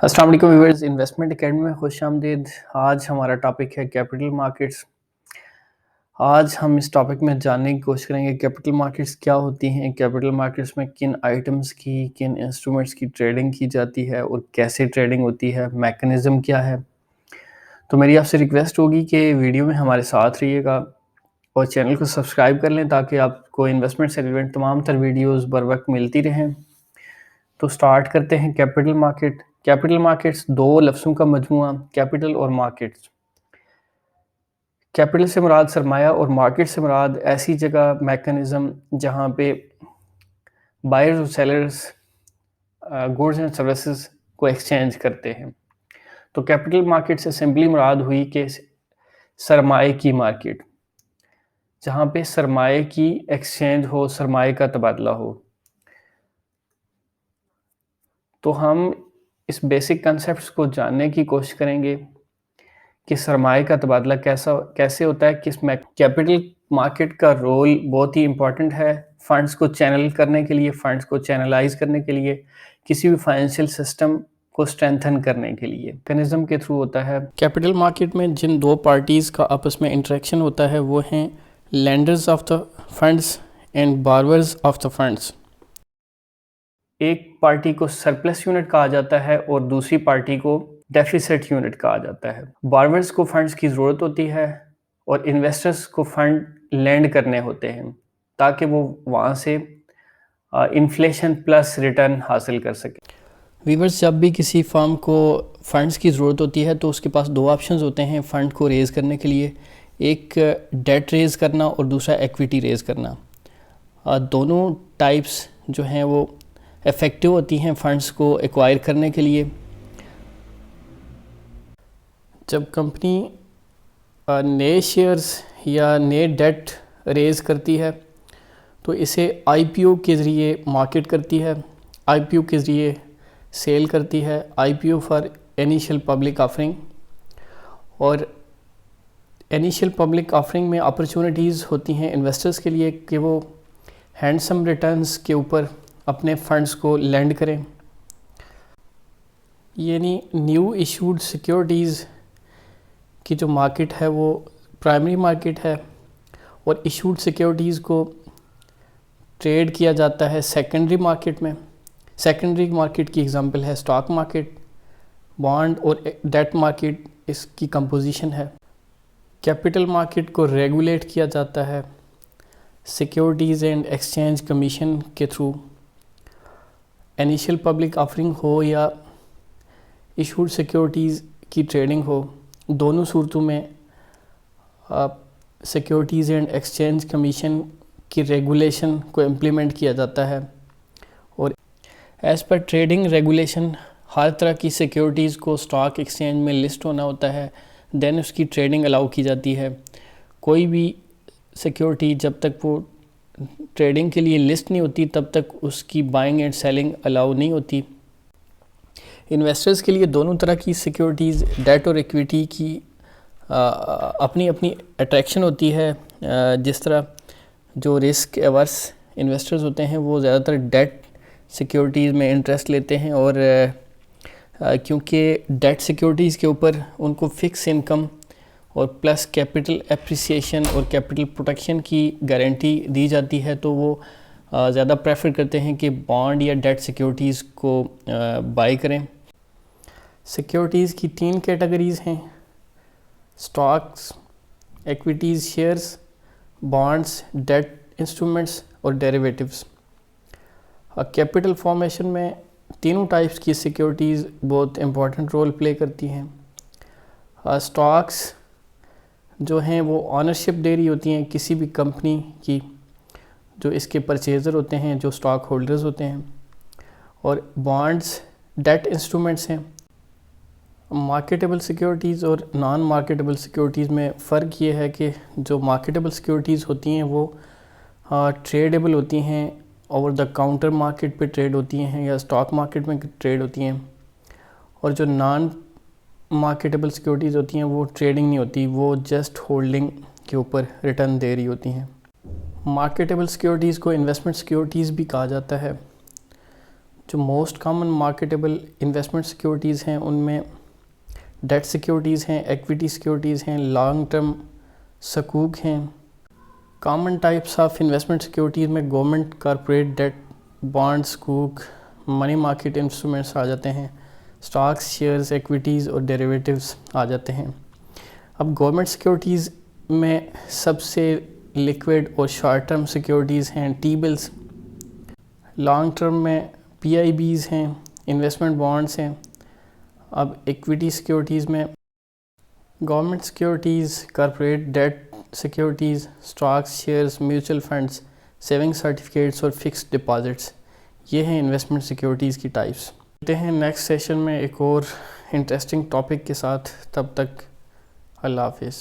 السلام علیکم viewers, investment academy میں خوش آمدید۔ آج ہمارا ٹاپک ہے کیپٹل مارکیٹس۔ آج ہم اس ٹاپک میں جاننے کی کوشش کریں گے کیپٹل مارکیٹس کیا ہوتی ہیں، کیپٹل مارکیٹس میں کن آئٹمز کی، کن انسٹرومنٹس کی ٹریڈنگ کی جاتی ہے اور کیسے ٹریڈنگ ہوتی ہے، میکنزم کیا ہے۔ تو میری آپ سے ریکویسٹ ہوگی کہ ویڈیو میں ہمارے ساتھ رہیے گا اور چینل کو سبسکرائب کر لیں تاکہ آپ کو انویسٹمنٹ سے ریلیونٹ تمام تر ویڈیوز بر وقت ملتی رہیں۔ تو سٹارٹ کرتے ہیں۔ کیپٹل مارکیٹ، کیپٹل مارکیٹس دو لفظوں کا مجموعہ، کیپٹل اور مارکیٹس۔ کیپٹل سے مراد سرمایہ اور مارکیٹ سے مراد ایسی جگہ، میکنزم جہاں پہ بائرز اور سیلرز گوڈز اینڈ سروسز کو ایکسچینج کرتے ہیں۔ تو کیپٹل مارکیٹ سے سمپلی مراد ہوئی کہ سرمایہ کی مارکیٹ، جہاں پہ سرمایہ کی ایکسچینج ہو، سرمایہ کا تبادلہ ہو۔ تو ہم اس بیسک کنسیپٹس کو جاننے کی کوشش کریں گے کہ سرمایہ کا تبادلہ کیسے ہوتا ہے، کس میں کیپٹل مارکیٹ کا رول بہت ہی امپورٹنٹ ہے فنڈز کو چینل کرنے کے لیے، فنڈز کو چینلائز کرنے کے لیے، کسی بھی فائنینشیل سسٹم کو اسٹرینتھن کرنے کے لیے میکنزم کے تھرو ہوتا ہے۔ کیپٹل مارکیٹ میں جن دو پارٹیز کا آپس میں انٹریکشن ہوتا ہے وہ ہیں lenders of the funds and borrowers of the funds. ایک پارٹی کو سرپلس یونٹ کہا جاتا ہے اور دوسری پارٹی کو ڈیفیسٹ یونٹ کہا جاتا ہے۔ بارورز کو فنڈز کی ضرورت ہوتی ہے اور انویسٹرز کو فنڈ لینڈ کرنے ہوتے ہیں تاکہ وہ وہاں سے انفلیشن پلس ریٹرن حاصل کر سکے۔ ویورز، جب بھی کسی فرم کو فنڈز کی ضرورت ہوتی ہے تو اس کے پاس دو آپشنز ہوتے ہیں فنڈ کو ریز کرنے کے لیے، ایک ڈیٹ ریز کرنا اور دوسرا ایکویٹی ریز کرنا۔ دونوں ٹائپس جو ہیں وہ افیکٹو ہوتی ہیں فنڈز کو ایکوائر کرنے کے لیے۔ جب کمپنی نئے شیئرز یا نئے ڈیٹ ریز کرتی ہے تو اسے آئی پی او کے ذریعے مارکیٹ کرتی ہے، آئی پی او کے ذریعے سیل کرتی ہے، آئی پی او فار انیشیل پبلک آفرنگ۔ اور انیشیل پبلک آفرنگ میں اپرچونٹیز ہوتی ہیں انویسٹرز کے لیے کہ وہ ہینڈسم ریٹرنز کے اوپر اپنے فنڈز کو لینڈ کریں، یعنی نیو ایشوڈ سیکیورٹیز کی جو مارکیٹ ہے وہ پرائمری مارکیٹ ہے اور ایشوڈ سیکیورٹیز کو ٹریڈ کیا جاتا ہے سیکنڈری مارکیٹ میں۔ سیکنڈری مارکیٹ کی اگزامپل ہے اسٹاک مارکیٹ، بانڈ اور ڈیٹ مارکیٹ اس کی کمپوزیشن ہے۔ کیپٹل مارکیٹ کو ریگولیٹ کیا جاتا ہے سیکیورٹیز اینڈ ایکسچینج کمیشن کے تھرو۔ انیشیل پبلک آفرنگ ہو یا ایشوڈ سیکیورٹیز کی ٹریڈنگ ہو، دونوں صورتوں میں سیکیورٹیز اینڈ ایکسچینج کمیشن کی ریگولیشن کو امپلیمنٹ کیا جاتا ہے، اور ایز پر ٹریڈنگ ریگولیشن ہر طرح کی سیکیورٹیز کو اسٹاک ایکسچینج میں لسٹ ہونا ہوتا ہے، دین اس کی ٹریڈنگ الاؤ کی جاتی ہے۔ کوئی بھی سیکیورٹی جب تک وہ ٹریڈنگ کے لیے لسٹ نہیں ہوتی تب تک اس کی بائنگ اینڈ سیلنگ الاؤ نہیں ہوتی۔ انویسٹرز کے لیے دونوں طرح کی سیکیورٹیز، ڈیٹ اور ایکویٹی کی اپنی اپنی اٹریکشن ہوتی ہے۔ جس طرح جو رسک ایورس انویسٹرز ہوتے ہیں وہ زیادہ تر ڈیٹ سیکیورٹیز میں انٹرسٹ لیتے ہیں، اور کیونکہ ڈیٹ سیکیورٹیز کے اوپر ان کو فکس انکم اور پلس کیپٹل اپریسیشن اور کیپٹل پروٹیکشن کی گارنٹی دی جاتی ہے تو وہ زیادہ پریفر کرتے ہیں کہ بانڈ یا ڈیٹ سیکیورٹیز کو بائی کریں۔ سیکیورٹیز کی تین کیٹیگریز ہیں: stocks, equities shares, bonds, debt instruments اور ڈیریویٹیوز۔ کیپٹل فارمیشن میں تینوں ٹائپس کی سیکیورٹیز بہت امپورٹنٹ رول پلے کرتی ہیں۔ سٹاکس جو ہیں وہ آنرشپ ڈے رہی ہوتی ہیں کسی بھی کمپنی کی، جو اس کے پرچیزر ہوتے ہیں، جو سٹاک ہولڈرز ہوتے ہیں، اور بانڈز ڈیٹ انسٹرومنٹس ہیں۔ مارکیٹیبل سیکیورٹیز اور نان مارکیٹیبل سیکیورٹیز میں فرق یہ ہے کہ جو مارکیٹیبل سیکیورٹیز ہوتی ہیں وہ ٹریڈیبل ہوتی ہیں، اوور دا کاؤنٹر مارکیٹ پہ ٹریڈ ہوتی ہیں یا اسٹاک مارکیٹ میں ٹریڈ ہوتی ہیں، اور جو نان مارکیٹیبل سیکیورٹیز ہوتی ہیں وہ ٹریڈنگ نہیں ہوتی، وہ جسٹ ہولڈنگ کے اوپر ریٹرن دے رہی ہوتی ہیں۔ مارکیٹیبل سیکیورٹیز کو انویسٹمنٹ سیکیورٹیز بھی کہا جاتا ہے۔ جو most common marketable investment securities ہیں ان میں ڈیٹ سیکیورٹیز ہیں، ایکویٹی سیکیورٹیز ہیں، لانگ ٹرم سکوک ہیں۔ Common types of investment securities میں گورنمنٹ، کارپوریٹ ڈیٹ، بانڈ، سکوک، منی مارکیٹ انسٹرومنٹس آ جاتے ہیں، سٹاکس، شیئرز، ایکویٹیز اور ڈیریویٹیوز آ جاتے ہیں۔ اب گورنمنٹ سیکیورٹیز میں سب سے لیکوڈ اور شارٹ ٹرم سیکیورٹیز ہیں ٹی بلز، لانگ ٹرم میں پی آئی بیز ہیں، انویسٹمنٹ بانڈز ہیں۔ اب ایکویٹی سیکیورٹیز میں government securities, corporate debt securities, stocks, shares, mutual funds, saving certificates اور فکسڈ ڈپازٹس، یہ ہیں انویسٹمنٹ سیکیورٹیز کی ٹائپس۔ ملتے ہیں نیکسٹ سیشن میں ایک اور انٹرسٹنگ ٹاپک کے ساتھ، تب تک اللہ حافظ۔